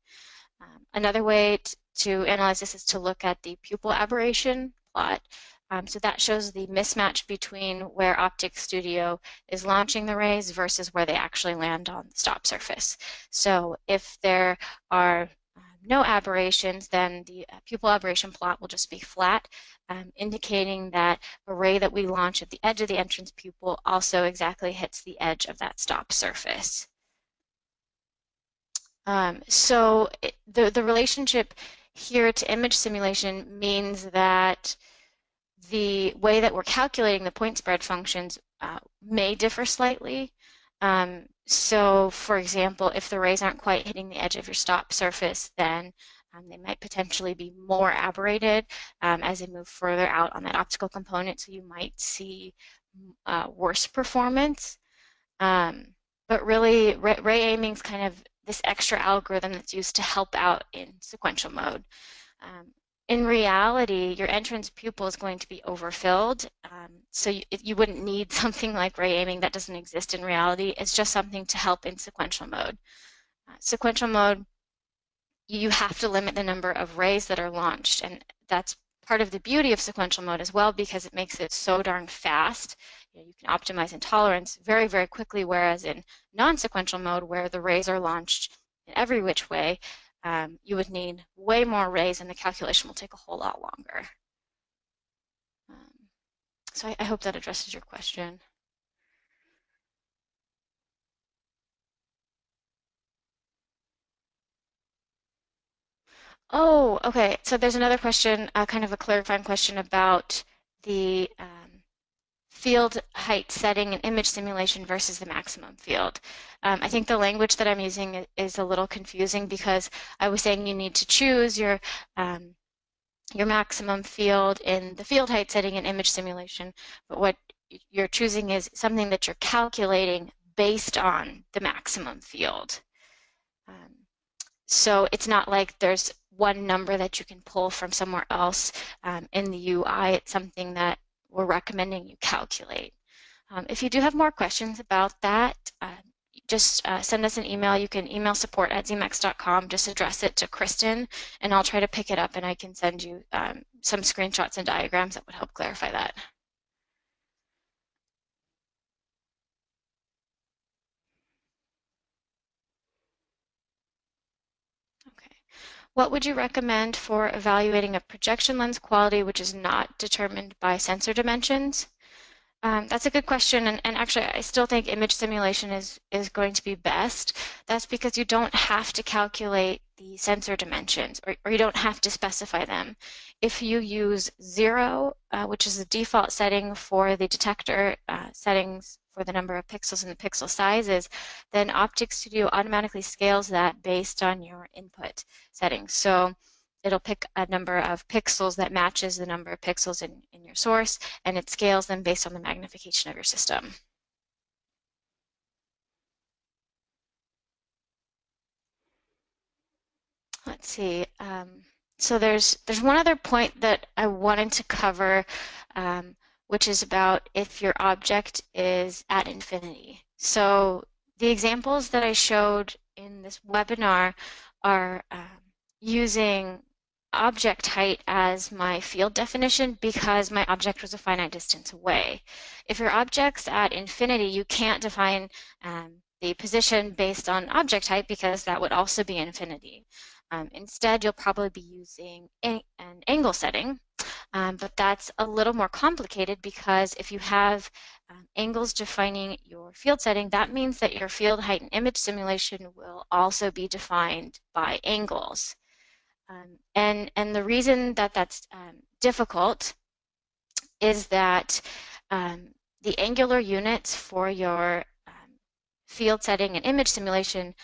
Another way to analyze this is to look at the pupil aberration plot. So that shows the mismatch between where OpticStudio is launching the rays versus where they actually land on the stop surface. So if there are no aberrations, then the pupil aberration plot will just be flat, indicating that a ray that we launch at the edge of the entrance pupil also exactly hits the edge of that stop surface. So the relationship here to image simulation means that the way that we're calculating the point spread functions may differ slightly. So for example, if the rays aren't quite hitting the edge of your stop surface, then they might potentially be more aberrated as they move further out on that optical component, so you might see worse performance. But really, ray aiming is kind of this extra algorithm that's used to help out in sequential mode. In reality, your entrance pupil is going to be overfilled, so you wouldn't need something like ray aiming. That doesn't exist in reality. It's just something to help in sequential mode. Sequential mode you have to limit the number of rays that are launched, and that's part of the beauty of sequential mode as well, because it makes it so darn fast. You can optimize intolerance very, very quickly, whereas in non-sequential mode, where the rays are launched in every which way, you would need way more rays, and the calculation will take a whole lot longer. So I hope that addresses your question. Oh, okay. So there's another question, kind of a clarifying question about the field height setting and image simulation versus the maximum field. I think the language that I'm using is a little confusing, because I was saying you need to choose your maximum field in the field height setting and image simulation, but what you're choosing is something that you're calculating based on the maximum field. So it's not like there's one number that you can pull from somewhere else in the UI. It's something that we're recommending you calculate. If you do have more questions about that, just send us an email. You can email support@zemax.com. Just address it to Kristen, and I'll try to pick it up, and I can send you some screenshots and diagrams that would help clarify that. Okay. What would you recommend for evaluating a projection lens quality which is not determined by sensor dimensions? That's a good question, and actually I still think image simulation is going to be best. That's because you don't have to calculate the sensor dimensions, or you don't have to specify them. If you use 0, which is the default setting for the detector settings for the number of pixels and the pixel sizes, then OpticStudio automatically scales that based on your input settings. So it'll pick a number of pixels that matches the number of pixels in your source, and it scales them based on the magnification of your system. Let's see. So there's one other point that I wanted to cover, which is about if your object is at infinity. So the examples that I showed in this webinar are using object height as my field definition because my object was a finite distance away. If your object's at infinity, you can't define the position based on object height, because that would also be infinity. Instead, you'll probably be using an angle setting, but that's a little more complicated, because if you have angles defining your field setting, that means that your field height and image simulation will also be defined by angles. And the reason that that's difficult is that the angular units for your field setting and image simulation,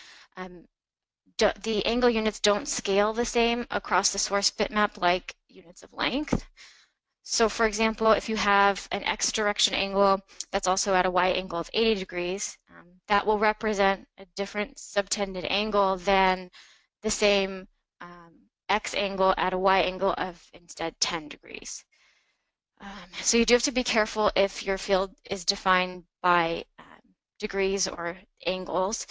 the angle units don't scale the same across the source bitmap like units of length. So for example, if you have an x direction angle that's also at a y angle of 80 degrees, that will represent a different subtended angle than the same x angle at a y angle of instead 10 degrees. So you do have to be careful if your field is defined by degrees or angles,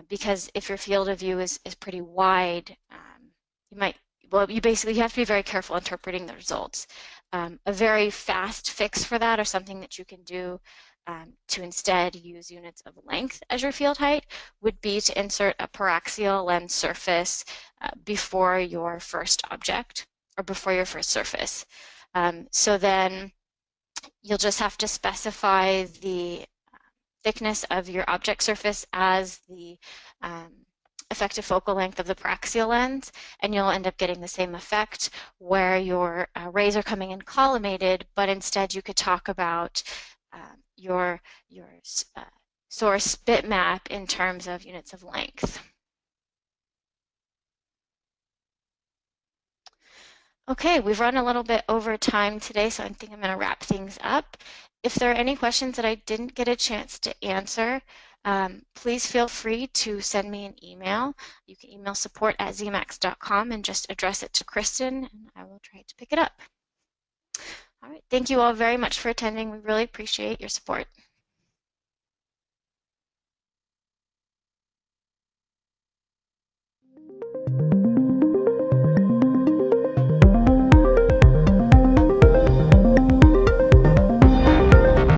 because if your field of view is pretty wide, you have to be very careful interpreting the results. A very fast fix for that, or something that you can do to instead use units of length as your field height, would be to insert a paraxial lens surface before your first object, or before your first surface. So then you'll just have to specify the thickness of your object surface as the effective focal length of the paraxial lens, and you'll end up getting the same effect where your rays are coming in collimated, but instead you could talk about your source bitmap in terms of units of length. Okay, we've run a little bit over time today, so I think I'm going to wrap things up. If there are any questions that I didn't get a chance to answer, please feel free to send me an email. You can email support@zemax.com and just address it to Kristen, and I will try to pick it up. All right, thank you all very much for attending. We really appreciate your support.